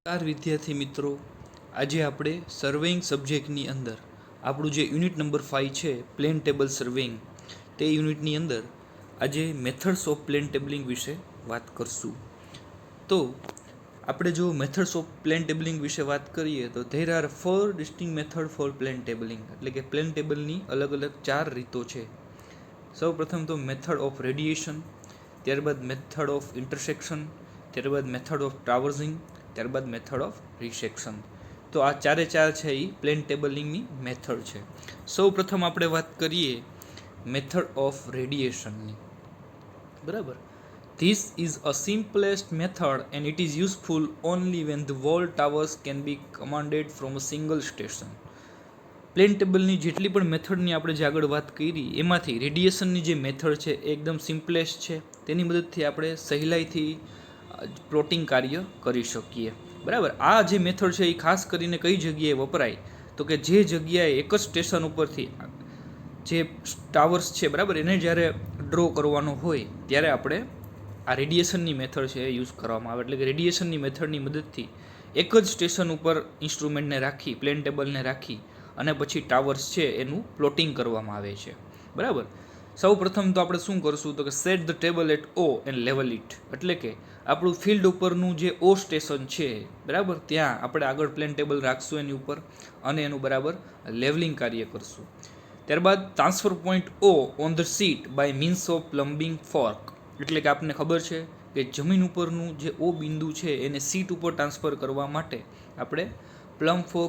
નમસ્કાર વિદ્યાર્થી મિત્રો, આજે આપણે સર્વેઇંગ સબ્જેક્ટની અંદર આપણું જે યુનિટ નંબર 5 છે પ્લેન ટેબલ સર્વેઇંગ, તે યુનિટની અંદર આજે મેથડ્સ ઓફ પ્લેન ટેબલિંગ વિશે વાત કરશું. તો આપણે જો મેથડ્સ ઓફ પ્લેન ટેબલિંગ વિશે વાત કરીએ તો there are 4 distinct method for plane tabling, એટલે કે પ્લેન ટેબલની અલગ અલગ 4 રીતો છે. સૌ પ્રથમ તો મેથડ ઓફ રેડિયેશન, ત્યારબાદ મેથડ ઓફ ઇન્ટરસેક્શન, ત્યારબાદ મેથડ ઓફ ટ્રાવર્સિંગ, ત્યારબાદ મેથડ ઓફ રિસેક્શન. તો આ ચારે ચાર છે એ પ્લેન ટેબલિંગની મેથડ છે. સૌ પ્રથમ આપણે વાત કરીએ મેથડ ઓફ રેડિયેશનની. બરાબર, this is a simplest method and it is useful only when the wall towers can be commanded from a single station. Plane ટેબલની જેટલી પણ મેથડની આપણે જે આગળ વાત કરી એમાંથી રેડિયેશનની જે મેથડ છે એ એકદમ સિમ્પલેસ્ટ છે. તેની મદદથી આપણે સહેલાઈથી પ્લોટિંગ કાર્ય કરી શકીએ. બરાબર, આ જે મેથડ છે એ ખાસ કરીને કઈ જગ્યાએ વપરાય તો કે જે જગ્યાએ એક જ સ્ટેશન ઉપરથી જે ટાવર્સ છે, બરાબર, એને જ્યારે ડ્રો કરવાનો હોય ત્યારે આપણે આ રેડિયેશનની મેથડ છે એ યુઝ કરવામાં આવે. એટલે કે રેડિયેશનની મેથડની મદદથી એક જ સ્ટેશન ઉપર ઇન્સ્ટ્રુમેન્ટને રાખી, પ્લેન ટેબલને રાખી અને પછી ટાવર્સ છે એનું પ્લોટિંગ કરવામાં આવે છે. બરાબર, સૌ પ્રથમ તો આપણે શું કરશું તો કે set the table at O and level it, એટલે કે આપણું ફિલ્ડ ઉપરનું જે ઓ સ્ટેશન છે, બરાબર, ત્યાં આપણે આગળ પ્લેન ટેબલ રાખશું એની ઉપર અને એનું બરાબર લેવલિંગ કાર્ય કરશું. ત્યારબાદ transfer point O on the sheet by means of plumbing fork, એટલે કે આપણને ખબર છે કે જમીન ઉપરનું જે ઓ બિંદુ છે એને સીટ ઉપર ટ્રાન્સફર કરવા માટે આપણે પ્લમ્બો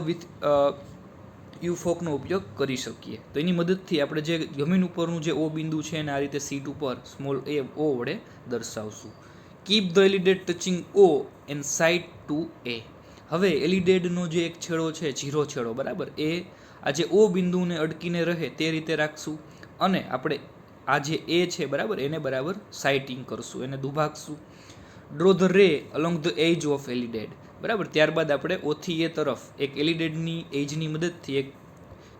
વિથ યુ ફોકનો ઉપયોગ કરી શકીએ. તો એની મદદથી આપણે જે જમીન ઉપરનું જે ઓ બિંદુ છે એને આ રીતે સીટ ઉપર સ્મોલ એ ઓ વડે દર્શાવશું. Keep the alidade touching o and sight to a. હવે એલિડેડનો જે એક છેડો છે, જીરો છેડો, બરાબર, એ આ જે ઓ બિંદુને અડકીને રહે તે રીતે રાખશું અને આપણે આ જે એ છે, બરાબર, એને બરાબર સાઇટિંગ કરશું, એને દુભાગશું. ડ્રો ધ રે અલોંગ ધ એજ ઓફ એલિડેડ, બરાબર. ત્યારબાદ આપણે ઓથી એ તરફ એક એલિડેડની એજની મદદથી એક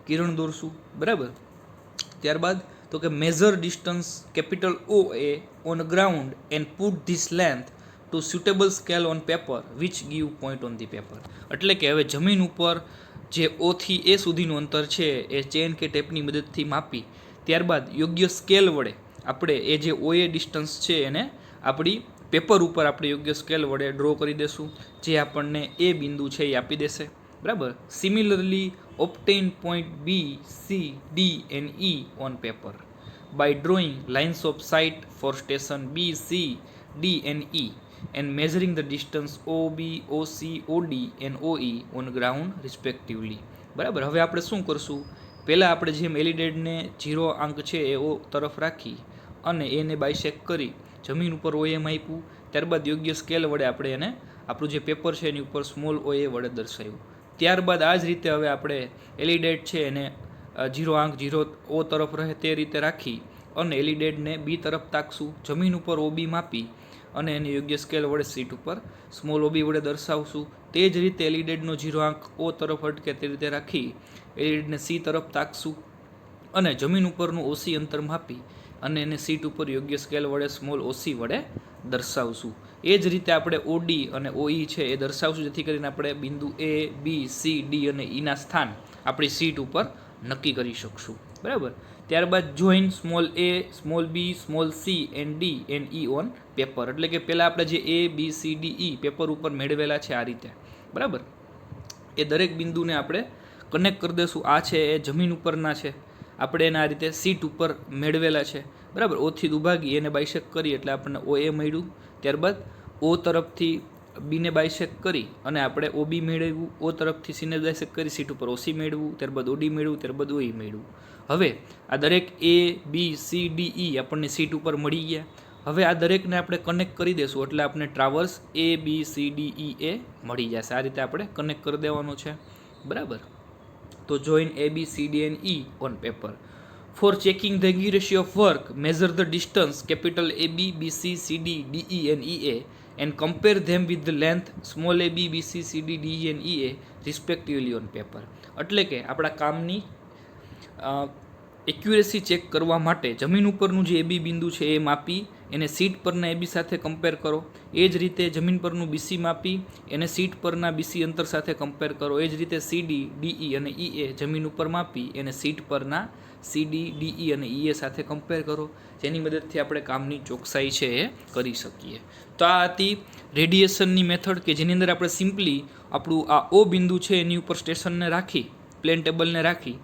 કિરણ દોરશું, બરાબર. ત્યારબાદ તો કે measure distance capital O A on ground and put this length to suitable scale on paper which give point on the paper, એટલે કે હવે જમીન ઉપર જે ઓથી એ સુધીનું અંતર છે એ ચેન કે ટેપની મદદથી માપી ત્યારબાદ યોગ્ય સ્કેલ વડે આપણે એ જે ઓ એ ડિસ્ટન્સ છે એને આપણી પેપર ઉપર આપણે યોગ્ય સ્કેલ વડે ડ્રો કરી દેશું, જે આપણને એ બિંદુ છે એ આપી દેશે. બરાબર, similarly obtain point B, C, D and E on paper by drawing lines of sight for station B, C, D and E and measuring the distance OB, OC, OD and OE on ground respectively. બરાબર, હવે આપણે શું કરશું, પહેલાં આપણે જેમ એલિડેડને 0 અંક છે એ ઓ તરફ રાખી અને એને બાયસેક કરી જમીન ઉપર ઓ એમ આપ્યું, ત્યારબાદ યોગ્ય સ્કેલ વડે આપણે એને આપણું જે પેપર છે એની ઉપર સ્મોલ ઓ એ વડે દર્શાવ્યું. ત્યારબાદ આ જ રીતે હવે આપણે એલિડેડ છે એને 0 અંક 0 ઓ તરફ રહે તે રીતે રાખી અને એલિડેડને બી તરફ તાકશું, જમીન ઉપર ઓબી માપી અને એને યોગ્ય સ્કેલ વડે સીટ ઉપર સ્મોલ ઓબી વડે દર્શાવશું. તે જ રીતે એલિડેડનો 0 અંક ઓ તરફ અટકે તે રીતે રાખી એલિડેડને સી તરફ તાકશું અને જમીન ઉપરનું ઓસી અંતર માપી અને એને સીટ ઉપર યોગ્ય સ્કેલ વડે સ્મોલ ઓસી વડે દર્શાવશું. એ જ રીતે આપણે ઓડી અને ઓઈ છે એ દર્શાવશું, જેથી કરીને આપણે બિંદુ એ, બી, સી, ડી અને ઈના સ્થાન આપણી સીટ ઉપર નક્કી કરી શકશું. બરાબર, ત્યારબાદ join small A, small B, small C and D and E on paper, એટલે કે પહેલાં આપણે જે A, B, C, D, E paper ઉપર મેળવેલા છે આ રીતે, બરાબર, એ દરેક બિંદુને આપણે કનેક્ટ કરી દઈશું. આ છે એ જમીન ઉપરના છે, આપણે એને આ રીતે સીટ ઉપર મેળવેલા છે, બરાબર. ઓથી દુભાગી એને બાયસેક કરી એટલે આપણને ઓ એ મળ્યું. ત્યારબાદ ઓ તરફથી બીને બાયસેક કરી અને આપણે ઓ બી મેળવ્યું, ઓ તરફથી સીને બાયસેક કરી સીટ ઉપર ઓસી મેળવ્યું, ત્યારબાદ ઓડી મેળવ્યું, ત્યારબાદ ઓઈ મેળવ્યું. હવે આ દરેક એ, બી, સી, ડી, ઈ આપણને સીટ ઉપર મળી ગયા. હવે આ દરેકને આપણે કનેક્ટ કરી દેશું એટલે આપણે ટ્રાવર્સ એ, બી, સી, ડી, ઈ એ મળી જશે. આ રીતે આપણે કનેક્ટ કરી દેવાનું છે, બરાબર. તો join A, B, C, D and E on paper. For checking the accuracy of work, measure the distance capital AB, BC, CD, DE and EA and compare them with the length small ab, BC, CD, DE and EA respectively on paper. એટલે કે આપણા કામની accuracy check કરવા માટે જમીન ઉપરનું જે એબી બિંદુ છે એ માપી એને સીટ પરના એબી સાથે કમ્પેર કરો. એ જ રીતે જમીન પરનું બીસી માપી એને સીટ પરના બીસી અંતર સાથે કમ્પેર કરો. એ જ રીતે સીડી, ડીઈ અને ઈએ જમીન ઉપર માપી એને સીટ પરના સીડી, ડીઈ અને ઈએ સાથે કમ્પેર કરો, જેની મદદથી આપણે કામની ચોકસાઈ છે એ કરી શકીએ. તો આ હતી રેડિયેશનની મેથડ કે જેની અંદર આપણે સિમ્પલી આપણું આ ઓ બિંદુ છે એની ઉપર સ્ટેશનને રાખી, પ્લેન ટેબલને રાખી,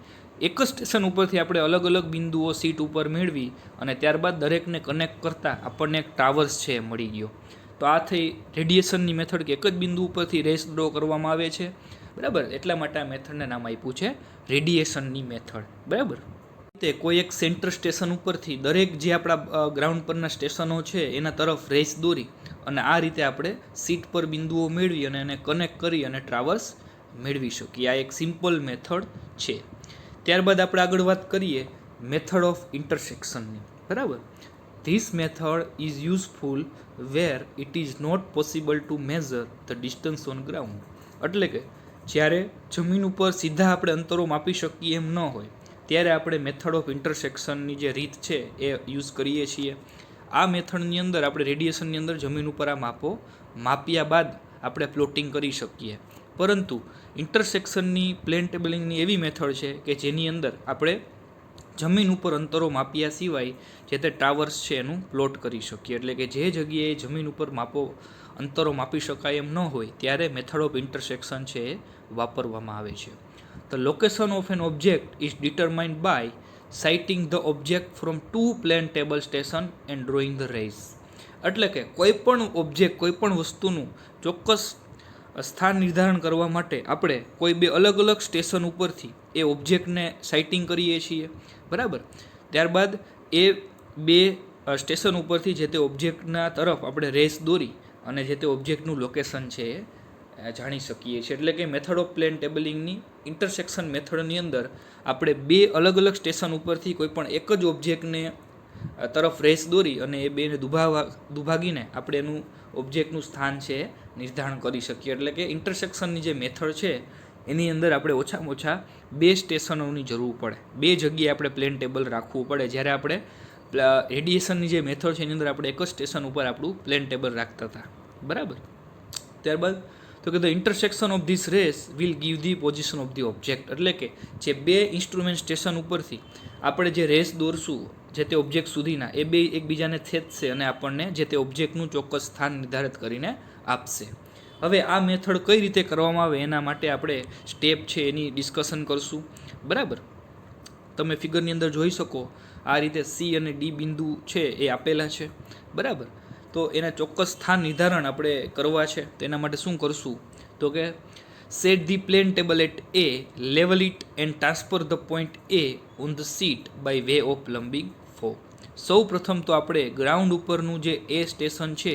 એક જ સ્ટેશન ઉપરથી આપણે અલગ અલગ બિંદુઓ સીટ ઉપર મેળવી અને ત્યારબાદ દરેકને કનેક્ટ કરતાં આપણને એક ટાવર્સ છે એ મળી ગયો. તો આ થઈ રેડિયેશનની મેથડ કે એક જ બિંદુ ઉપરથી રેસ ડ્રો કરવામાં આવે છે. બરાબર, એટલા માટે આ મેથડને નામ આપ્યું છે રેડિયેશનની મેથડ. બરાબર, તે કોઈ એક સેન્ટર સ્ટેશન ઉપરથી દરેક જે આપણા ગ્રાઉન્ડ પરના સ્ટેશનો છે એના તરફ રેસ દોરી અને આ રીતે આપણે સીટ પર બિંદુઓ મેળવી અને એને કનેક્ટ કરી અને ટ્રાવર્સ મેળવી શકીએ. આ એક સિમ્પલ મેથડ છે. ત્યારબાદ આપણે આગળ વાત કરીએ મેથડ ઓફ ઇન્ટરસેક્શનની. બરાબર, this method is useful where it is not possible to measure the distance on ground. એટલે કે જ્યારે જમીન ઉપર સીધા આપણે અંતરો માપી શકીએ એમ ન હોય ત્યારે આપણે મેથડ ઓફ ઇન્ટરસેક્શનની જે રીત છે એ યુઝ કરીએ છીએ. આ મેથડની અંદર આપણે રેડિયેશનની અંદર જમીન ઉપર આ માપો માપ્યા બાદ આપણે પ્લોટિંગ કરી શકીએ. પરંતુ ઇન્ટરસેક્શનની પ્લેન ટેબલિંગની એવી મેથડ છે કે જેની અંદર આપણે જમીન ઉપર અંતરો માપ્યા સિવાય જે તે ટાવર્સ છે એનું પ્લોટ કરી શકીએ. એટલે કે જે જગ્યાએ જમીન ઉપર અંતરો માપી શકાય એમ ન હોય ત્યારે મેથડ ઓફ ઇન્ટરસેક્શન છે એ વાપરવામાં આવે છે. The location of an object is determined by sighting the object from two plane table station and drawing the rays. એટલે કે કોઈ પણ ઓબ્જેક્ટ, કોઈ પણ વસ્તુનું ચોક્કસ સ્થાન નિર્ધારણ કરવા માટે આપણે કોઈ બે અલગ અલગ સ્ટેશન ઉપરથી એ ઓબ્જેક્ટને સાઇટિંગ કરીએ છીએ. બરાબર, ત્યારબાદ એ બે સ્ટેશન ઉપરથી જે તે ઓબ્જેક્ટના તરફ આપણે રેસ દોરી અને જે તે ઓબ્જેક્ટનું લોકેશન છે એ જાણી શકીએ છીએ. એટલે કે મેથડ ઓફ પ્લેન ટેબલિંગની ઇન્ટરસેક્શન મેથડની અંદર આપણે બે અલગ અલગ સ્ટેશન ઉપરથી કોઈ પણ એક જ ઓબ્જેક્ટને તરફ રેસ દોરી અને એ બેને દુભાગીને આપણે એનું ઓબ્જેક્ટનું સ્થાન છે એ નિર્ધારણ કરી શકીએ. એટલે કે ઇન્ટરસેક્શનની જે મેથડ છે એની અંદર આપણે ઓછામાં ઓછા બે સ્ટેશનોની જરૂર પડે, બે જગ્યાએ આપણે પ્લેન ટેબલ રાખવું પડે. જ્યારે આપણે રેડિયેશનની જે મેથડ છે એની અંદર આપણે એક જ સ્ટેશન ઉપર આપણું પ્લેન ટેબલ રાખતા હતા. બરાબર, ત્યારબાદ તો કે the intersection of this rays will give the position of the object. એટલે કે જે બે ઇન્સ્ટ્રુમેન્ટ સ્ટેશન ઉપરથી આપણે જે રેસ દોરશું જે તે ઓબ્જેક્ટ સુધીના એ બે એકબીજાને છેદશે અને આપણને જે તે ઓબ્જેક્ટનું ચોક્કસ સ્થાન નિર્ધારિત કરીને આપશે. હવે આ મેથડ કઈ રીતે કરવામાં આવે એના માટે આપણે સ્ટેપ છે એની ડિસ્કશન કરશું. બરાબર, તમે ફિગરની અંદર જોઈ શકો આ રીતે સી અને ડી બિંદુ છે એ આપેલા છે. બરાબર, તો એના ચોક્કસ સ્થાન નિર્ધારણ આપણે કરવા છે. તો એના માટે શું કરશું તો કે set the plane table at A, level it and transfer the point A on the sheet by way of plumbing 4. સૌ પ્રથમ તો આપણે ગ્રાઉન્ડ ઉપરનું જે એ સ્ટેશન છે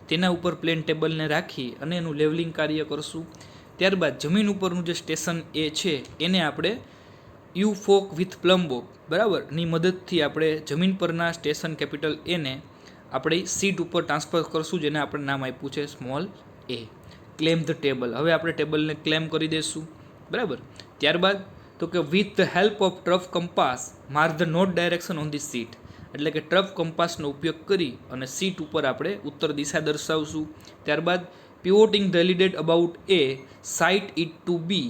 તેના ઉપર પ્લેન ટેબલને રાખી અને એનું લેવલિંગ કાર્ય કરશું. ત્યારબાદ જમીન ઉપરનું જે સ્ટેશન એ છે એને આપણે યુ ફોક વિથ પ્લમ્બો બરાબર ની મદદથી આપણે જમીન પરના સ્ટેશન કેપિટલ એને આપણે સીટ ઉપર ટ્રાન્સફર કરશું, જેને આપણે નામ આપ્યું છે small A. Claim the table, હવે આપણે ટેબલને ક્લેમ કરી દઈશું. બરાબર, ત્યારબાદ તો કે with the help of trough compass mark the north direction on the seat. એટલે કે ટ્રફ કમ્પાસનો ઉપયોગ કરી અને સીટ ઉપર આપણે ઉત્તર દિશા દર્શાવશું. ત્યારબાદ pivoting the alidade about a, sight it to b,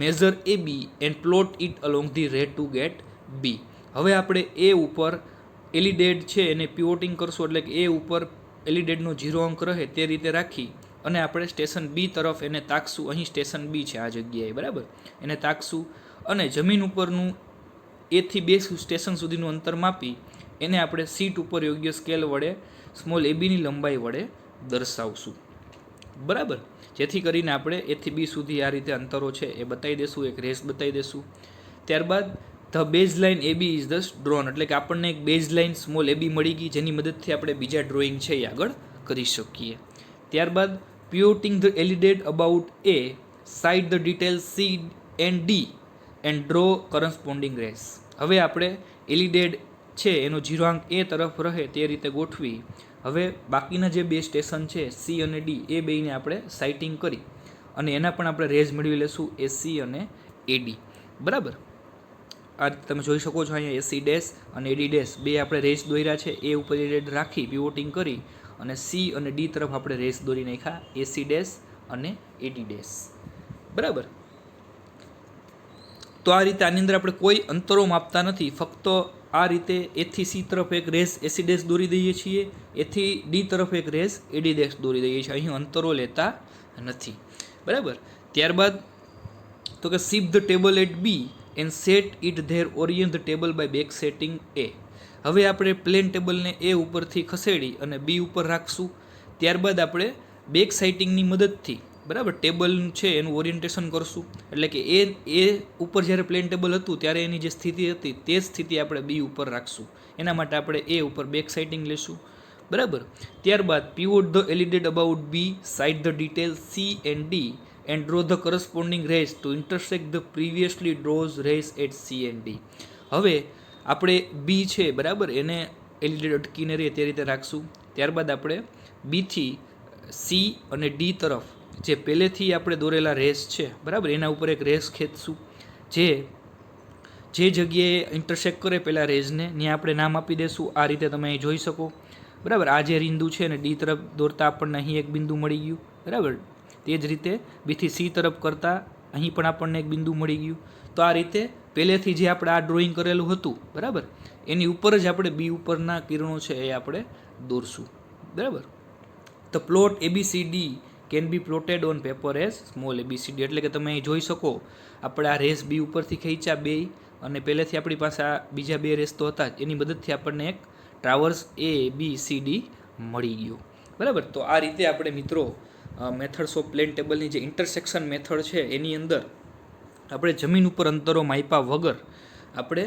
measure a b and plot it along the ray to get b. હવે આપણે એ ઉપર એલિડેડ છે એને પિવોટિંગ કરશું, એટલે કે એ ઉપર એલિડેડનો 0 અંક રહે તે રીતે રાખી અને આપણે સ્ટેશન બી તરફ એને તાકશું. અહીં સ્ટેશન બી છે આ જગ્યાએ. બરાબર, એને તાકશું અને જમીન ઉપરનું એથી બે સ્ટેશન સુધીનું અંતર માપી એને આપણે સીટ ઉપર યોગ્ય સ્કેલ વડે સ્મોલ એબીની લંબાઈ વડે દર્શાવશું. બરાબર, જેથી કરીને આપણે એથી બી સુધી આ રીતે અંતરો છે એ બતાવી દઈશું, એક રેસ બતાવી દઈશું. ત્યારબાદ the base line AB is the drawn, એટલે કે આપણને એક બેઝ લાઇન સ્મોલ એબી મળી ગઈ જેની મદદથી આપણે બીજા ડ્રોઈંગ છે એ આગળ કરી શકીએ. ત્યારબાદ pivoting the alidade about a, sight the detail c and D and draw corresponding rays. હવે આપણે એલિડેડ છે એનો 0 અંક એ તરફ રહે તે રીતે ગોઠવી હવે બાકીના જે બે સ્ટેશન છે સી અને ડી એ બેને આપણે સાઇટિંગ કરી અને એના પણ આપણે રેઝ મેળવી લેશું એસી અને એડી. બરાબર, આ તમે જોઈ શકો છો અહીંયા એસી ડેશ અને એડી ડેશ બે આપણે રેસ દોર્યા છે. એ ઉપર એડેડ રાખી પિવોટિંગ કરી અને સી અને ડી તરફ આપણે રેસ દોરી નાખ્યા એસી ડેશ અને એડી ડેશ. બરાબર. તો આ રીતે આની અંદર આપણે કોઈ અંતરો માપતા નથી, ફક્ત આ રીતે એથી સી તરફ એક રેસ એસી ડેશ દોરી દઈએ છીએ, એથી ડી તરફ એક રેસ એડી ડેશ દોરી દઈએ છીએ. અહીં અંતરો લેતા નથી. બરાબર. ત્યારબાદ તો કે shift the table at b and set it there orient the table by back setting a. હવે આપણે પ્લેન ટેબલને એ ઉપરથી ખસેડી અને બી ઉપર રાખશું. ત્યારબાદ આપણે બેક સાઇટિંગની મદદથી બરાબર ટેબલ છે એનું ઓરિએન્ટેશન કરશું. એટલે કે એ ઉપર જ્યારે પ્લેન ટેબલ હતું ત્યારે એની જે સ્થિતિ હતી તે જ સ્થિતિ આપણે બી ઉપર રાખશું. એના માટે આપણે એ ઉપર બેક સાઇટિંગ લેશું. બરાબર. ત્યારબાદ pivot the alidade about b, sight the detail c and D and draw the corresponding rays to intersect the previously draws rays at C and d. હવે આપણે બી છે બરાબર એને એલિડેડ અટકીને રહે તે રીતે રાખશું. ત્યારબાદ આપણે બીથી સી અને ડી તરફ જે પહેલેથી આપણે દોરેલા રેસ છે બરાબર એના ઉપર એક રેસ ખેંચશું. જે જગ્યાએ ઇન્ટરસેક્ટ કરે પહેલાં રેઝને ત્યાં આપણે નામ આપી દઈશું. આ રીતે તમે અહીં જોઈ શકો. બરાબર. આ જે બિંદુ છે ને ડી તરફ દોરતા આપણને અહીં એક બિંદુ મળી ગયું. બરાબર. તે જ રીતે બીથી સી તરફ કરતાં અહીં પણ આપણને એક બિંદુ મળી ગયું. તો આ રીતે પહેલેથી જે આપણે આ ડ્રોઈંગ કરેલું હતું બરાબર એની ઉપર જ આપણે બી ઉપરના કિરણો છે એ આપણે દોરશું. બરાબર. તો plot ABCD can be plotted on paper as small ABCD. એટલે કે તમે અહીં જોઈ શકો આપણે આ રેસ બી ઉપરથી ખેંચ્યા બે અને પહેલેથી આપણી પાસે આ બીજા બે રેસ તો હતા જ એની મદદથી આપણને એક ટ્રાવર્સ એ બી સી ડી મળી ગયો. બરાબર. તો આ રીતે આપણે મિત્રો મેથડ્સ ઓફ પ્લેન ટેબલની જે ઇન્ટરસેક્શન મેથડ છે એની અંદર આપણે જમીન ઉપર અંતરો માપ્યા વગર આપણે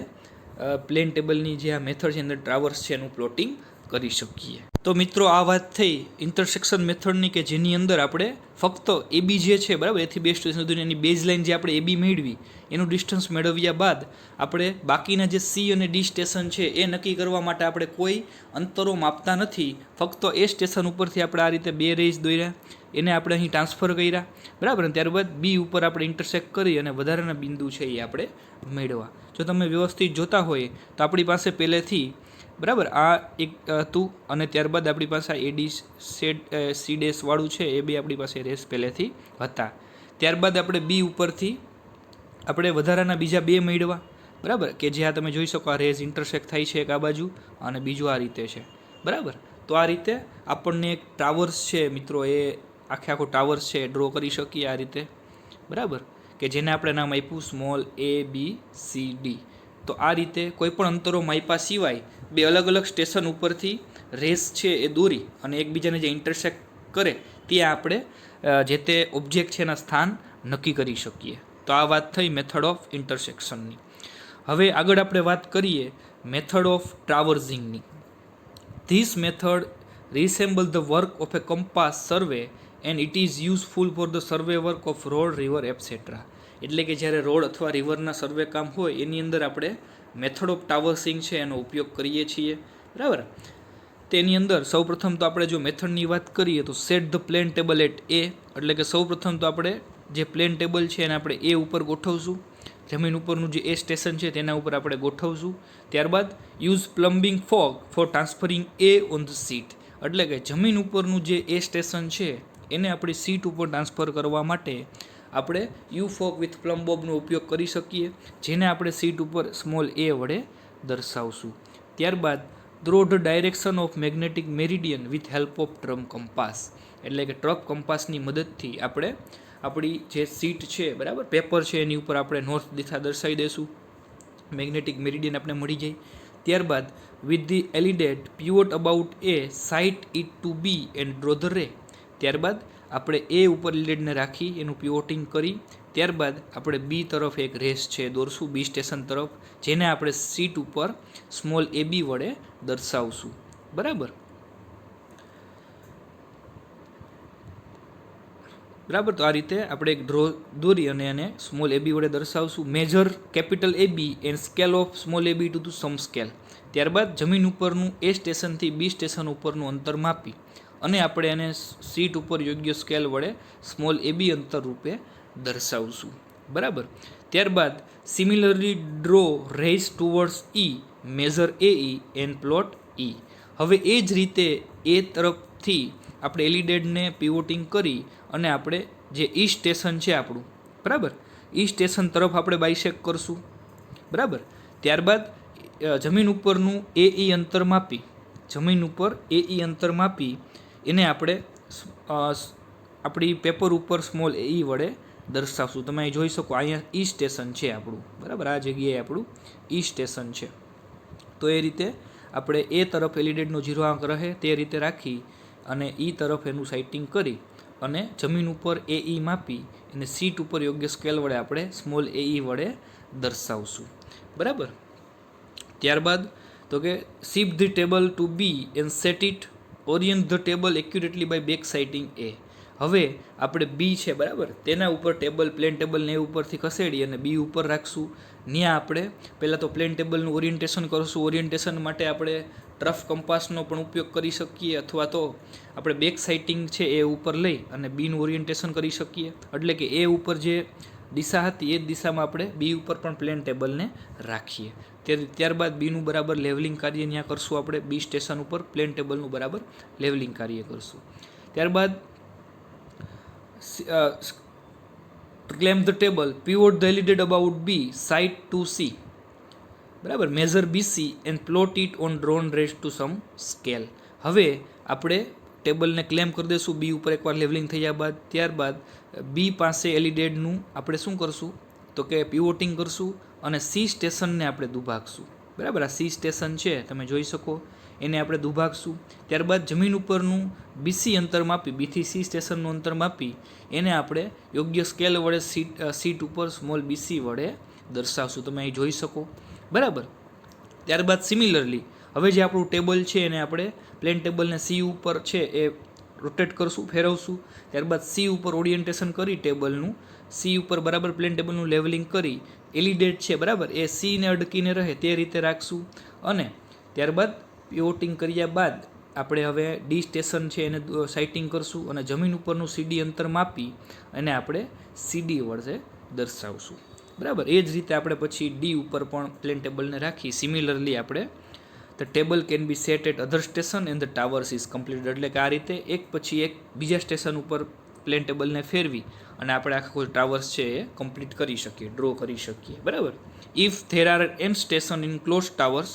પ્લેન ટેબલની જે આ મેથડ છે અંદર ટ્રાવર્સ છે એનું પ્લોટિંગ કરી શકીએ. તો મિત્રો આ વાત થઈ ઇન્ટરસેક્શન મેથડની કે જેની અંદર આપણે ફક્ત એબી જે છે બરાબર એથી બે સ્ટેશન સુધીની એની બેઝ લાઇન જે આપણે એબી મેળવી એનું ડિસ્ટન્સ મેળવ્યા બાદ આપણે બાકીના જે સી અને ડી સ્ટેશન છે એ નક્કી કરવા માટે આપણે કોઈ અંતરો માપતા નથી. ફક્ત એ સ્ટેશન ઉપરથી આપણે આ રીતે બે રેસ દોર્યા એને આપણે અહીં ટ્રાન્સફર કર્યા બરાબર. અને ત્યારબાદ બી ઉપર આપણે ઇન્ટરસેક્ટ કરી અને વધારાના બિંદુ છે એ આપણે મેળવા. જો તમે વ્યવસ્થિત જોતા હોય તો આપણી પાસે પહેલેથી બરાબર આ એક હતું અને ત્યારબાદ આપણી પાસે એડી સી ડેશ વાળું છે એ બે આપણી પાસે રેસ પહેલેથી હતા. ત્યારબાદ આપણે બી ઉપરથી આપણે વધારાના બીજા બે મેળવા બરાબર કે જે આ તમે જોઈ શકો આ રેસ ઇન્ટરસેક્ટ થાય છે એક આ બાજુ અને બીજું આ રીતે છે. બરાબર. તો આ રીતે આપણને એક ટાવર્સ છે મિત્રો એ આખો ટાવર્સ છે ડ્રો કરી શકીએ આ રીતે. બરાબર. કે જેને આપણે નામ આપ્યું small a B C D. તો આ રીતે કોઈ પણ અંતરો માપ્યા સિવાય બે અલગ અલગ સ્ટેશન ઉપરથી રેસ છે એ દોરી અને એકબીજાને જે ઇન્ટરસેક્ટ કરે ત્યાં આપણે જે તે ઓબ્જેક્ટ છે એના સ્થાન નક્કી કરી શકીએ. તો આ વાત થઈ મેથડ ઓફ ઇન્ટરસેક્શનની. હવે આગળ આપણે વાત કરીએ મેથડ ઓફ ટ્રાવર્સિંગની. This method resemble the work of a compass survey and it is useful for the survey work of road river etcetera. એટલે કે જ્યારે રોડ અથવા રિવરના સર્વે કામ હોય એની અંદર આપણે મેથડ ઓફ ટાવર્સિંગ છે એનો ઉપયોગ કરીએ છીએ. બરાબર. તેની અંદર સૌપ્રથમ તો આપણે જો મેથડની વાત કરીએ તો set the plane table at a. એટલે કે સૌપ્રથમ તો આપણે જે પ્લેન ટેબલ છે એને આપણે એ ઉપર ગોઠવશું. જમીન ઉપરનું જે એ સ્ટેશન છે તેના ઉપર આપણે ગોઠવશું. ત્યારબાદ use plumbing fork for transferring A on the sheet. એટલે કે જમીન ઉપરનું જે એ સ્ટેશન છે એને આપણી સીટ ઉપર ટ્રાન્સફર કરવા માટે આપણે યુ ફોગ વિથ પ્લમ્બોબનો ઉપયોગ કરી શકીએ જેને આપણે સીટ ઉપર સ્મોલ એ વડે દર્શાવશું. ત્યારબાદ draw the direction of magnetic meridian with help of Trump compass. એટલે કે ટ્રમ્પ કંપાસની મદદથી આપણે આપણી જે સીટ છે બરાબર પેપર છે એની ઉપર આપણે નોર્થ દિશા દર્શાવી દઈશું. મેગ્નેટિક મેરિડિયન આપણે મળી જાય. ત્યારબાદ with the alidade pivot about a sight it to B and draw the ray. ત્યારબાદ આપણે એ ઉપર લીડને રાખી એનું પિવોટિંગ કરી ત્યારબાદ આપણે બી તરફ એક રેસ છે દોરશું બી સ્ટેશન તરફ જેને આપણે સીટ ઉપર સ્મોલ એ બી વડે દર્શાવશું. બરાબર. બરાબર. તો આ રીતે આપણે એક ડ્રો દોરી અને એને સ્મોલ એ બી વડે દર્શાવશું. Measure capital a b and scale of small a b to the same scale. ત્યારબાદ જમીન ઉપરનું એ સ્ટેશનથી બી સ્ટેશન ઉપરનું અંતર માપી અને આપણે એને સીટ ઉપર યોગ્ય સ્કેલ વડે સ્મોલ એ બી અંતર રૂપે દર્શાવશું. બરાબર. ત્યારબાદ similarly draw rays towards E, measure AE and plot E. હવે એ જ રીતે એ તરફથી આપણે એલિડેડને પિવોટિંગ કરી અને આપણે જે ઈ સ્ટેશન છે આપણું, બરાબર, ઈ સ્ટેશન તરફ આપણે બાયસેક કરશું, બરાબર. ત્યારબાદ જમીન ઉપરનું AE અંતર માપી, જમીન ઉપર AE અંતર માપી એને આપણે આપણી પેપર ઉપર સ્મોલ AE વડે દર્શાવશું. તમે અહીં જોઈ શકો, અહીંયા ઈ સ્ટેશન છે આપણું, બરાબર, આ જગ્યાએ આપણું ઈ સ્ટેશન છે. તો એ રીતે આપણે એ તરફ એલિડેડનો 0 આંક રહે તે રીતે રાખી અને ઈ તરફ એનું સાઇટિંગ કરી અને જમીન ઉપર AE માપી અને સીટ ઉપર યોગ્ય સ્કેલ વડે આપણે સ્મોલ AE વડે દર્શાવશું, બરાબર. ત્યારબાદ તો કે shift the table to B and set it, orient the table accurately by back sighting A. હવે આપણે બી છે, બરાબર, તેના ઉપર ટેબલ, પ્લેન ટેબલને એ ઉપરથી ખસેડી અને બી ઉપર રાખશું. ત્યાં આપણે પહેલાં તો પ્લેન ટેબલનું ઓરિએન્ટેશન કરશું. ઓરિએન્ટેશન માટે આપણે ટ્રફ કંપાસનો પણ ઉપયોગ કરી શકીએ અથવા તો આપણે બેક સાઇટિંગ છે એ ઉપર લઈ અને બીનું ઓરિએન્ટેશન કરી શકીએ. એટલે કે એ ઉપર જે દિશા હતી એ જ દિશામાં આપણે બી ઉપર પણ પ્લેન ટેબલને રાખીએ. ત્યારબાદ બીનું બરાબર લેવલિંગ કાર્ય ત્યાં કરશું. આપણે બી સ્ટેશન ઉપર પ્લેન ટેબલનું બરાબર લેવલિંગ કાર્ય કરશું. ત્યારબાદ clamp the table, pivot the elided about B side to C, બરાબર, measure BC and plot it on drawn rays to some scale. હવે આપણે ટેબલને ક્લેમ કરી દઈશું બી ઉપર એકવાર લેવલિંગ થયા બાદ. ત્યારબાદ બી પાસે એલિડેડનું આપણે શું કરશું તો કે પિવોટિંગ કરશું અને સી સ્ટેશનને આપણે દુભાગશું, બરાબર. આ સી સ્ટેશન છે તમે જોઈ શકો, એને આપણે દુભાગશું. ત્યારબાદ જમીન ઉપરનું બીસી અંતર માપી, બીથી સી સ્ટેશનનું અંતર માપી એને આપણે યોગ્ય સ્કેલ વડે સીટ ઉપર સ્મોલ BC વડે દર્શાવશું. તમે અહીં જોઈ શકો, બરાબર. ત્યારબાદ સિમિલરલી હવે જે આપણું ટેબલ છે એને આપણે પ્લેન ટેબલને સી ઉપર છે એ રોટેટ કરશું, ફેરવશું. ત્યારબાદ સી ઉપર ઓરિએન્ટેશન કરી ટેબલનું, સી ઉપર બરાબર પ્લેન ટેબલનું લેવલિંગ કરી એલિડેડ છે, બરાબર, એ સીને અડકીને રહે તે રીતે રાખશું. અને ત્યારબાદ પિવોટિંગ કર્યા બાદ આપણે હવે ડી સ્ટેશન છે એને સાઇટિંગ કરશું અને જમીન ઉપરનું CD અંતર માપી અને આપણે CD વડે દર્શાવશું, બરાબર. એ જ રીતે આપણે પછી ડી ઉપર પણ પ્લેન ટેબલને રાખી સિમિલરલી આપણે the table can be set at other station and the traverse is complete. એટલે કે આ રીતે એક પછી એક બીજા સ્ટેશન ઉપર પ્લેન ટેબલને ફેરવી અને આપણે આખા કોઈ ટાવર્સ છે એ કમ્પ્લીટ કરી શકીએ, ડ્રો કરી શકીએ, બરાબર. If there are n station in close traverse,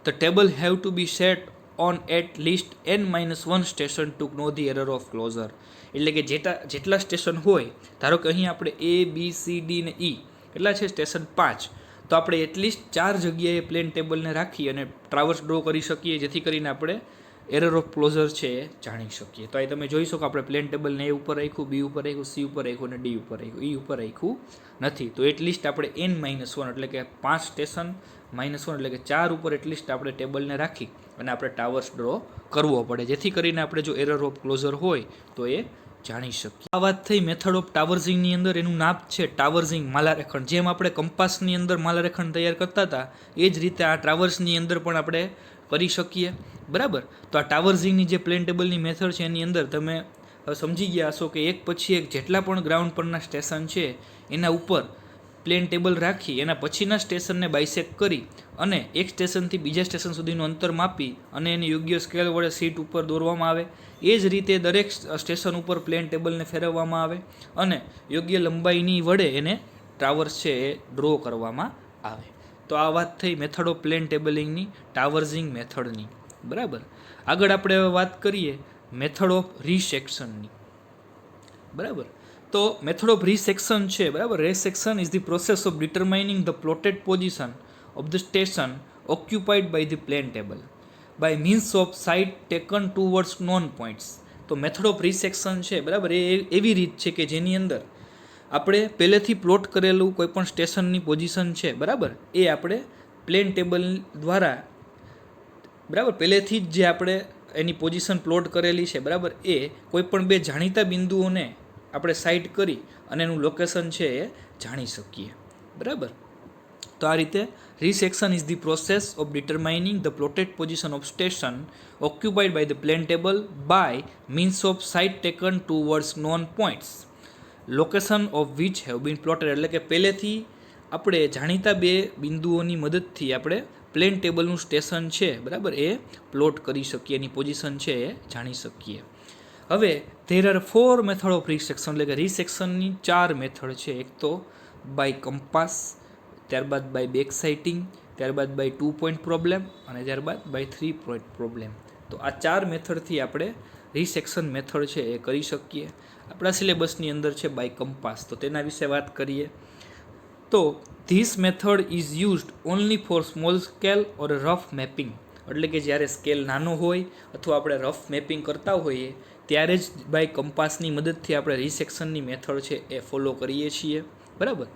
the table have to be set on at least n-1 station to know the error of closure. એટલે કે જેટલા સ્ટેશન હોય, ધારો કે અહીં આપણે A, B, C, D ને E કેટલા છે સ્ટેશન 5, તો આપણે એટલીસ્ટ 4 જગ્યાએ પ્લેન ટેબલને રાખી અને ટ્રાવર્સ ડ્રો કરી શકીએ, જેથી કરીને આપણે એરર ઓફ ક્લોઝર છે એ જાણી શકીએ. તો અહીં તમે જોઈ શકો આપણે પ્લેન ટેબલને A ઉપર રાખ્યું, B ઉપર રાખ્યું, C ઉપર રાખ્યું અને D ઉપર રાખ્યું, E ઉપર રાખ્યું નથી. તો એટલીસ્ટ આપણે n-1 એટલે કે 5 સ્ટેશન -1 એટલે કે 4 ઉપર એટલીસ્ટ આપણે ટેબલને રાખી અને આપણે ટાવર્સ ડ્રો કરવો પડે, જેથી કરીને આપણે જો એરર ઓફ ક્લોઝર હોય તો એ જાણી શકીએ. આ વાત થઈ મેથડ ઓફ ટાવર્સિંગની અંદર. એનું નામ છે ટાવર્સિંગ માલારેખણ. જેમ આપણે કંપાસની અંદર માલારેખણ તૈયાર કરતા હતા એ જ રીતે આ ટાવર્સની અંદર પણ આપણે કરી શકીએ, બરાબર. તો આ ટાવર્સિંગની જે પ્લેન ટેબલની મેથડ છે એની અંદર તમે સમજી ગયા હશો કે એક પછી એક જેટલા પણ ગ્રાઉન્ડ પરના સ્ટેશન છે એના ઉપર પ્લેન ટેબલ રાખી એના પછીના સ્ટેશનને બાયસેક કરી અને એક સ્ટેશનથી બીજા સ્ટેશન સુધીનું અંતર માપી અને એને યોગ્ય સ્કેલ વડે સીટ ઉપર દોરવામાં આવે. એ જ રીતે દરેક સ્ટેશન ઉપર પ્લેન ટેબલને ફેરવવામાં આવે અને યોગ્ય લંબાઈની વડે એને ટાવર્સ છે એ ડ્રો કરવામાં આવે. તો આ વાત થઈ મેથડ ઓફ પ્લેન ટેબલિંગની, ટાવર્સિંગ મેથડની, બરાબર. આગળ આપણે હવે વાત કરીએ મેથડ ઓફ રીસેક્શનની, બરાબર. તો મેથડ ઓફ રીસેક્શન છે, બરાબર. Resection is the process of determining the plotted position of the station occupied by the plane table by means of sight taken towards known points. તો મેથડ ઓફ રીસેક્શન છે, બરાબર, એ એવી રીત છે કે જેની અંદર આપણે પહેલેથી પ્લોટ કરેલું કોઈ પણ સ્ટેશનની પોઝિશન છે, બરાબર, એ આપણે પ્લેન ટેબલ દ્વારા, બરાબર, પહેલેથી જ જે આપણે એની પોઝિશન પ્લોટ કરેલી છે, બરાબર, એ કોઈ પણ બે જાણીતા બિંદુઓને આપણે સાઇટ કરી અને એનું લોકેશન છે એ જાણી શકીએ, બરાબર. તો આ રીતે resection is the process of determining the plotted position of station occupied by the plane table by means of sight taken towards known points location of which have been plotted. એટલે કે પહેલેથી આપણે જાણીતા બે બિંદુઓની મદદથી આપણે પ્લેન ટેબલનું સ્ટેશન છે બરાબર એ પ્લોટ કરી શકીએ, એની પોઝિશન છે એ જાણી શકીએ. હવે ધેર આર 4 મેથડ ઓફ રીસેક્શન, એટલે કે રીસેક્શનની 4 મેથડ છે. એક તો બાય કંપાસ, ત્યારબાદ બાય બેક સાઇટિંગ, ત્યારબાદ બાય 2 પોઈન્ટ પ્રોબ્લેમ અને ત્યારબાદ બાય 3 પોઈન્ટ પ્રોબ્લેમ. તો આ 4 મેથડથી આપણે રીસેક્શન મેથડ છે એ કરી શકીએ. આપણા સિલેબસની અંદર છે બાય કંપાસ, તો તેના વિશે વાત કરીએ. તો this method is used only for small scale or rough mapping, એટલે કે જ્યારે સ્કેલ નાનો હોય અથવા આપણે રફ મેપિંગ કરતા હોઈએ ત્યારે જ બાય કંપાસની મદદથી આપણે રીસેક્શનની મેથડ છે એ ફોલો કરીએ છીએ. બરાબર.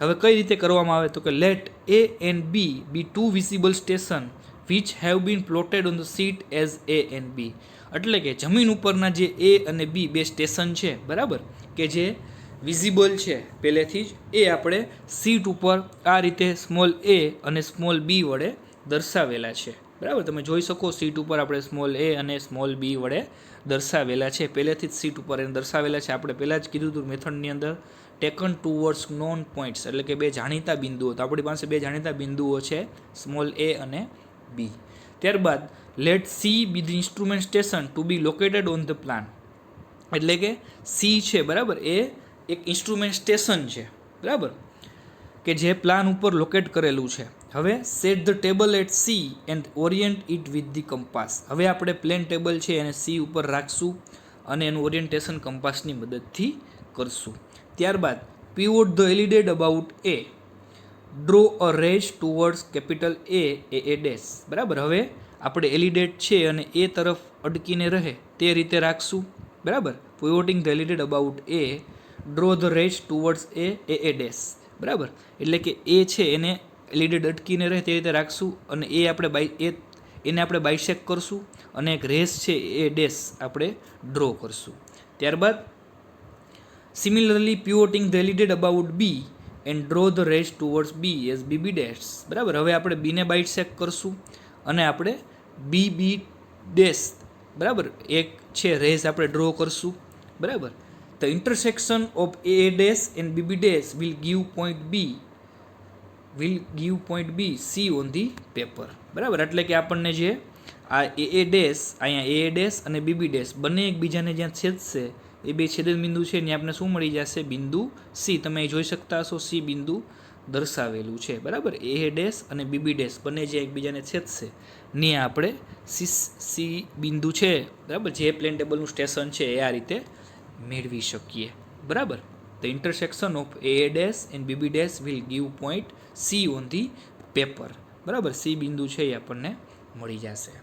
હવે કઈ રીતે કરવામાં આવે તો કે let A and B be two visible station which have been plotted on the sheet as A and B, એટલે કે જમીન ઉપરના જે A અને B બે સ્ટેશન છે બરાબર, કે જે વિઝિબલ છે પહેલેથી જ, એ આપણે સીટ ઉપર આ રીતે સ્મોલ a અને સ્મોલ b વડે દર્શાવેલા છે. બરાબર, તમે જોઈ શકો સીટ ઉપર આપણે સ્મોલ a અને સ્મોલ b વડે દર્શાવેલા છે, પહેલેથી જ સીટ ઉપર એને દર્શાવેલા છે. આપણે પહેલાં જ કીધું હતું મેથડની અંદર ટેકન ટુવર્ડ્સ નોન પોઈન્ટ્સ, એટલે કે બે જાણીતા બિંદુઓ. તો આપણી પાસે બે જાણીતા બિંદુઓ છે સ્મોલ a અને b. ત્યારબાદ let C be the instrument station to be located on the plan, એટલે કે સી છે બરાબર એ એક ઇન્સ્ટ્રુમેન્ટ સ્ટેશન છે બરાબર, કે જે પ્લાન ઉપર લોકેટ કરેલું છે. હવે set the table at C and orient it with the compass. હવે આપણે પ્લેન ટેબલ છે એને સી ઉપર રાખશું અને એનું ઓરિએન્ટેશન કંપાસની મદદથી કરશું. ત્યારબાદ pivot the alidade about a, draw a rays towards capital a dash. બરાબર, હવે આપણે એલિડેડ છે અને એ તરફ અડકીને રહે તે રીતે રાખશું. બરાબર, pivoting the alidade about a, draw the rays towards a dash. બરાબર, એટલે કે એ છે એને એલિડેડ અટકીને રહે તે રીતે રાખશું અને એને આપણે બાયસેક કરશું અને એક રેસ છે એ ડેશ આપણે ડ્રો કરશું. ત્યારબાદ similarly pivoting the alidade about b and draw the rays towards b as b b dash. બરાબર, હવે આપણે બીને બાયસેક કરશું અને આપણે બી ડેશ બરાબર એક છે રેસ આપણે ડ્રો કરશું. બરાબર, the intersection of a dash and bb dash will give point b c on the paper. બરાબર, એટલે કે આપણને જે આ a ડેશ, અહીંયા a ડેશ અને bb ડેશ બંને એકબીજાને જ્યાં છેદશે એ બે છેદન બિંદુ છે ત્યાં આપણે શું મળી જશે? બિંદુ c. તમે જોઈ શકતા હશો c બિંદુ દર્શાવેલું છે. બરાબર, a ડેશ અને bb ડેશ બંને જે એકબીજાને છેદશે ને આપણે સી બિંદુ છે બરાબર, જે પ્લેન ટેબલનું સ્ટેશન છે એ આ રીતે મેળવી શકીએ. બરાબર, the intersection of A dash and BB dash will give point C on the paper. બરાબર, સી બિંદુ છે એ આપણને મળી જશે.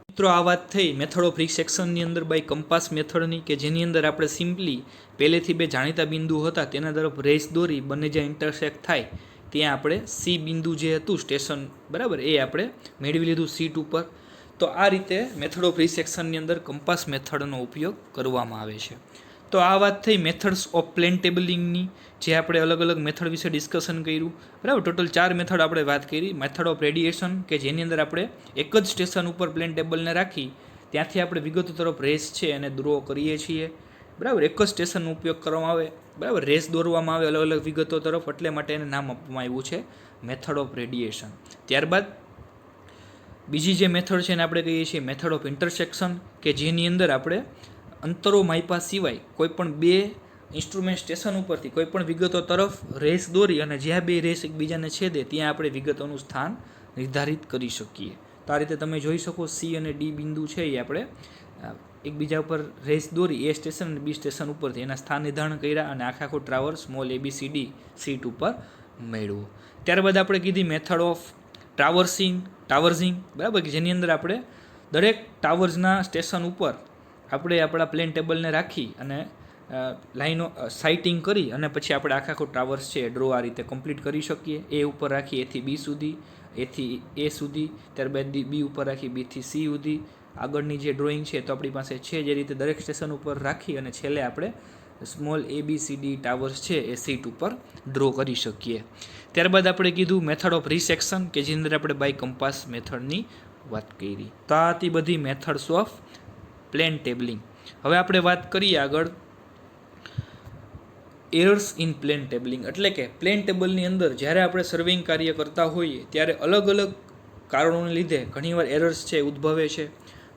મિત્રો, આ વાત થઈ મેથડ ઓફ રીસેક્શનની અંદર બાય કંપાસ મેથડની, કે જેની અંદર આપણે સિમ્પલી પહેલેથી બે જાણીતા બિંદુ હતા તેના તરફ રેસ દોરી બંને જ્યાં ઇન્ટરસેક્ટ થાય ત્યાં આપણે સી બિંદુ જે હતું સ્ટેશન બરાબર એ આપણે મેળવી લીધું સીટ ઉપર. તો આ રીતે મેથડ ઓફ રીસેક્શનની અંદર કંપાસ મેથડનો ઉપયોગ કરવામાં આવે છે. તો આ વાત થઈ મેથડ્સ ઓફ પ્લેન ટેબલિંગની, જે આપણે અલગ અલગ મેથડ વિશે ડિસ્કશન કર્યું. બરાબર, ટોટલ 4 મેથડ આપણે વાત કરી. મેથડ ઓફ રેડિયેશન, કે જેની અંદર આપણે એક જ સ્ટેશન ઉપર પ્લેન ટેબલને રાખી ત્યાંથી આપણે વિગતો તરફ રેસ છે એને ડ્રો કરીએ છીએ. બરાબર, એક જ સ્ટેશનનો ઉપયોગ કરવામાં આવે. બરાબર, રેસ દોરવામાં આવે અલગ અલગ વિગતો તરફ, એટલે માટે એને નામ આપવામાં આવ્યું છે મેથડ ઓફ રેડિયેશન. ત્યારબાદ બીજી જે મેથડ છે એને આપણે કહીએ છીએ મેથડ ઓફ ઇન્ટરસેક્શન, કે જેની અંદર આપણે અંતરો માપ્યા સિવાય કોઈપણ બે ઇન્સ્ટ્રુમેન્ટ સ્ટેશન ઉપરથી કોઈપણ વિગતો તરફ રેસ દોરી અને જ્યાં બે રેસ એકબીજાને છેદે ત્યાં આપણે વિગતોનું સ્થાન નિર્ધારિત કરી શકીએ. તો આ રીતે તમે જોઈ શકો સી અને ડી બિંદુ છે એ આપણે એકબીજા ઉપર રેસ દોરી એ સ્ટેશન અને બી સ્ટેશન ઉપરથી એના સ્થાન નિર્ધારણ કર્યા અને આખો ટ્રાવર સ્મોલ ABCD સીટ ઉપર મેળવો. ત્યારબાદ આપણે કીધી મેથડ ઓફ ટાવર્સિંગ બરાબર, કે જેની અંદર આપણે દરેક ટાવર્સના સ્ટેશન ઉપર આપણે આપણા પ્લેન ટેબલને રાખી અને લાઈનો સાઇટિંગ કરી અને પછી આપણે આખો ટ્રાવર્સ છે ડ્રો આ રીતે કમ્પ્લીટ કરી શકીએ. એ ઉપર રાખી એથી બી સુધી, એથી એ સુધી, ત્યારબાદ બી ઉપર રાખી બીથી સી સુધી. આગળની જે ડ્રોઈંગ છે તો આપણી પાસે છે જે રીતે દરેક સ્ટેશન ઉપર રાખી અને છેલ્લે આપણે સ્મોલ ABCD ટાવર્સ છે એ સીટ ઉપર ડ્રો કરી શકીએ. ત્યારબાદ આપણે કીધું મેથડ ઓફ રીસેક્શન, કે જેની અંદર આપણે બાય કંપાસ મેથડની વાત કરી. તો આ હતી બધી મેથડ્સ ઓફ પ્લેન ટેબલિંગ. હવે આપણે વાત કરીએ આગળ એરર્સ ઇન પ્લેન ટેબલિંગ, એટલે કે પ્લેન ટેબલની અંદર જ્યારે આપણે સર્વેઇંગ કાર્ય કરતા હોઈએ ત્યારે અલગ અલગ કારણોને લીધે ઘણીવાર એરર્સ છે ઉદ્ભવે છે.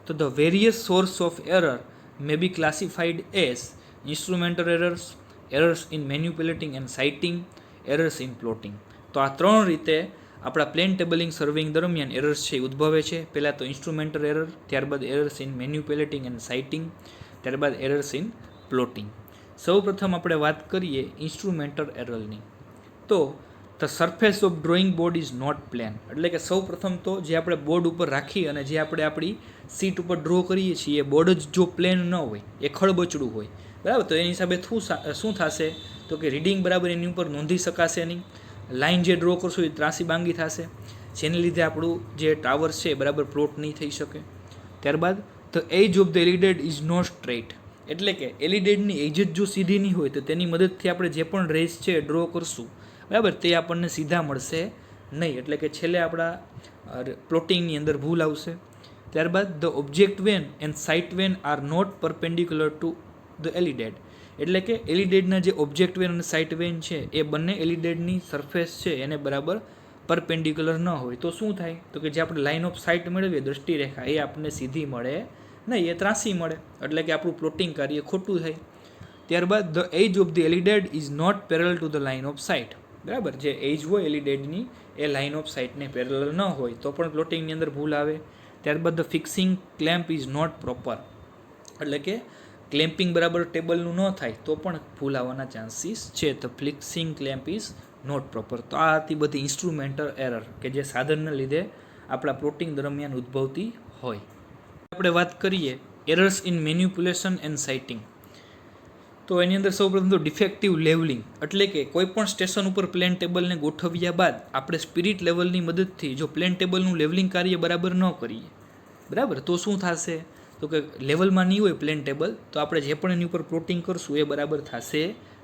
તો the various source of error may be classified as instrumental errors, errors in manipulating and sighting, errors in plotting. તો આ 3 રીતે આપણા પ્લેન ટેબલિંગ સર્વેઇંગ દરમિયાન એરર્સ છે ઉદ્ભવે છે. પહેલાં તો ઇન્સ્ટ્રુમેન્ટલ એરર, ત્યારબાદ errors in manipulating and sighting, ત્યારબાદ એરર્સ ઇન પ્લોટિંગ. સૌ પ્રથમ આપણે વાત કરીએ ઇન્સ્ટ્રુમેન્ટલ એરરની. તો the surface of drawing board is not plane, એટલે કે સૌ પ્રથમ તો જે આપણે બોર્ડ ઉપર રાખી અને જે આપણે આપણી સીટ ઉપર ડ્રો કરીએ છીએ એ બોર્ડ જ જો પ્લેન ન હોય, એ ખળબચડું હોય, બરાબર, તો એની હિસાબે શું થશે તો કે રીડિંગ બરાબર એની ઉપર નોંધી શકાશે નહીં. લાઇન જે ડ્રો કરશું એ ત્રાસી બાંગી થશે, જેને લીધે આપણું જે ટાવર છે બરાબર પ્લોટ નહીં થઈ શકે. ત્યારબાદ the edge of the alidade is not straight, એટલે કે એલિડેડની એજ જ જો સીધી નહીં હોય તો તેની મદદથી આપણે જે પણ રેસ છે ડ્રો કરશું બરાબર તે આપણને સીધા મળશે નહીં, એટલે કે છેલ્લે આપણા પ્લોટિંગની અંદર ભૂલ આવશે. ત્યારબાદ the object vane and sight vane are not perpendicular to the alidade, એટલે કે એલિડેડના જે ઓબ્જેક્ટ વેન અને સાઇટ વેન છે એ બંને એલિડેડની સરફેસ છે એને બરાબર પરપેન્ડિક્યુલર ન હોય તો શું થાય તો કે જે આપણે લાઇન ઓફ સાઇટ મેળવીએ દૃષ્ટિરેખા એ આપણને સીધી મળે નહીં, એ ત્રાસી મળે, એટલે કે આપણું પ્લોટિંગ કાર્ય ખોટું થાય. ત્યારબાદ the edge of the alidade is not parallel to the line of sight, બરાબર, જે એજ હોય એલિડેડની એ લાઇન ઓફ સાઇટને પેરેલલ ન હોય તો પણ પ્લોટિંગની અંદર ભૂલ આવે. ત્યારબાદ the fixing clamp is not proper, એટલે કે ક્લેમ્પિંગ બરાબર ટેબલનું ન થાય તો પણ ભૂલ આવવાના ચાન્સીસ છે. The fixing clamp is not proper. તો આ હતી બધી ઇન્સ્ટ્રુમેન્ટલ એરર કે જે સાધનને લીધે આપણા પ્લોટિંગ દરમિયાન ઉદ્ભવતી હોય. આપણે વાત કરીએ errors in manipulation and sighting. તો એની અંદર સૌપ્રથમ તો ડિફેક્ટિવ લેવલિંગ, એટલે કે કોઈ પણ સ્ટેશન ઉપર પ્લેન ટેબલને ગોઠવ્યા બાદ આપણે સ્પિરિટ લેવલની મદદથી જો પ્લેન ટેબલનું લેવલિંગ કાર્ય બરાબર ન કરીએ બરાબર તો શું થશે તો કે લેવલમાં નહીં હોય પ્લેન ટેબલ તો આપણે જે પણ એની ઉપર પ્લોટિંગ કરશું એ બરાબર થશે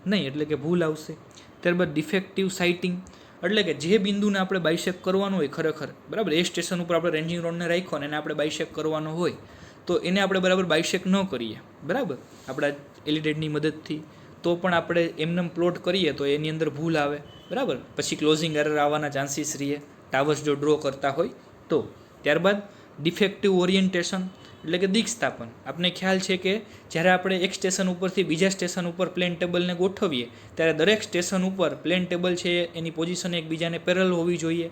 નહીં, એટલે કે ભૂલ આવશે. ત્યારબાદ ડિફેક્ટિવ સાઇટિંગ, એટલે કે જે બિંદુને આપણે બાયસેક કરવાનું હોય ખરેખર બરાબર એ સ્ટેશન ઉપર આપણે રેન્જિંગ રોડને રાખ્યો અને એને આપણે બાયસેક કરવાનો હોય તો એને આપણે બરાબર બાયસેક ન કરીએ બરાબર આપણા એલિડેડની મદદથી તો પણ આપણે એમને પ્લોટ કરીએ તો એની અંદર ભૂલ આવે બરાબર, પછી ક્લોઝિંગ એરર આવવાના ચાન્સીસ રહીએ ટાવર્સ જો ડ્રો કરતા હોય તો. ત્યારબાદ ડિફેક્ટિવ ઓરિએન્ટેશન, એટલે કે દિક્સ્થાપન. આપને ખ્યાલ છે કે જ્યારે આપણે એક સ્ટેશન ઉપરથી બીજા સ્ટેશન ઉપર પ્લેન ટેબલને ગોઠવીએ ત્યારે દરેક સ્ટેશન ઉપર પ્લેન ટેબલ છે એની પોઝિશન એકબીજાને પેરેલલ હોવી જોઈએ,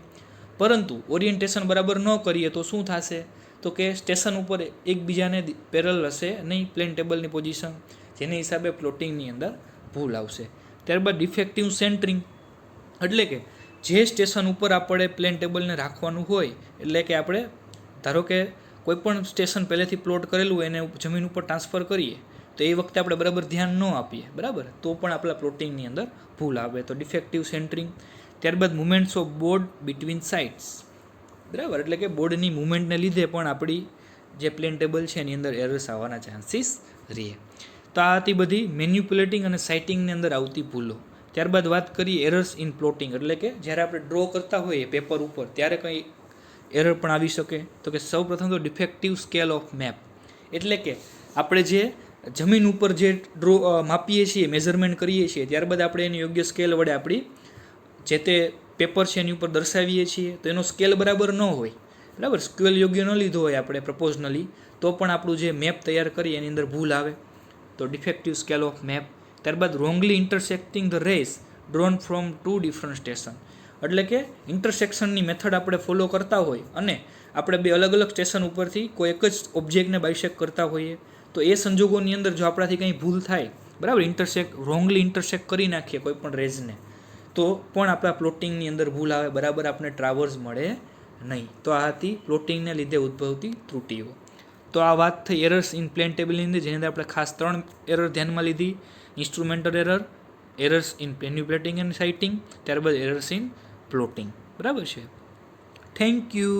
પરંતુ ઓરિએન્ટેશન બરાબર ન કરીએ તો શું થશે તો કે સ્ટેશન ઉપર એકબીજાને પેરેલલ હશે નહીં પ્લેન ટેબલની પોઝિશન, જેની હિસાબે પ્લોટિંગની અંદર ભૂલ આવશે. ત્યારબાદ ડિફેક્ટિવ સેન્ટરિંગ, એટલે કે જે સ્ટેશન ઉપર આપણે પ્લેન ટેબલને રાખવાનું હોય, એટલે કે આપણે ધારો કે કોઈ પણ સ્ટેશન પહેલેથી પ્લોટ કરેલું હોય એને જમીન ઉપર ટ્રાન્સફર કરીએ તો એ વખતે આપણે બરાબર ધ્યાન ન આપીએ બરાબર તો પણ આપણા પ્લોટિંગની અંદર ભૂલ આવે, તો ડિફેક્ટિવ સેન્ટરિંગ. ત્યારબાદ movements of board between sites, બરાબર, એટલે કે બોર્ડની મુવમેન્ટને લીધે પણ આપણી જે પ્લેન ટેબલ છે એની અંદર એરર્સ આવવાના ચાન્સીસ રહે. તો આ હતી બધી મેન્યુપ્યુલેટિંગ અને સાઇટિંગની અંદર આવતી ભૂલો. ત્યારબાદ વાત કરીએ એરર્સ ઇન પ્લોટિંગ, એટલે કે જ્યારે આપણે ડ્રો કરતા હોઈએ પેપર ઉપર ત્યારે કંઈ એરર પણ આવી શકે. તો કે સૌ પ્રથમ તો ડિફેક્ટિવ સ્કેલ ઓફ મેપ, એટલે કે આપણે જે જમીન ઉપર જે ડ્રો માપીએ છીએ મેઝરમેન્ટ કરીએ છીએ ત્યારબાદ આપણે એની યોગ્ય સ્કેલ વડે આપણી જે તે પેપર છે એની ઉપર દર્શાવીએ છીએ તો એનો સ્કેલ બરાબર ન હોય બરાબર, સ્કેલ યોગ્ય ન લીધો હોય આપણે પ્રપોઝનલી તો પણ આપણું જે મેપ તૈયાર કરીએ એની અંદર ભૂલ આવે, તો ડિફેક્ટિવ સ્કેલ ઓફ મેપ. ત્યારબાદ wrongly intersecting the rays drawn from 2 different station, એટલે કે ઇન્ટરસેક્શનની મેથડ આપણે ફોલો કરતા હોય અને આપણે બે અલગ અલગ સ્ટેશન ઉપરથી કોઈ એક જ ઓબ્જેક્ટને બાયસેક કરતા હોઈએ તો એ સંજોગોની અંદર જો આપણાથી કંઈ ભૂલ થાય બરાબર રોંગલી ઇન્ટરસેક્ટ કરી નાખીએ કોઈ પણ રેઝને તો પણ આપણા પ્લોટિંગની અંદર ભૂલ આવે બરાબર આપણે ટ્રાવર્સ મળે નહીં. તો આ હતી પ્લોટિંગને લીધે ઉદ્ભવતી ત્રુટીઓ. તો આ વાત થઈ એરર્સ ઇન પ્લેન ટેબલની અંદર જેની અંદર આપણે ખાસ 3 એરર ધ્યાનમાં લીધી: instrumental error, errors in manipulating and sighting, ત્યારબાદ એરર્સ ઇન પ્લોટિંગ. બરાબર છે. Thank you.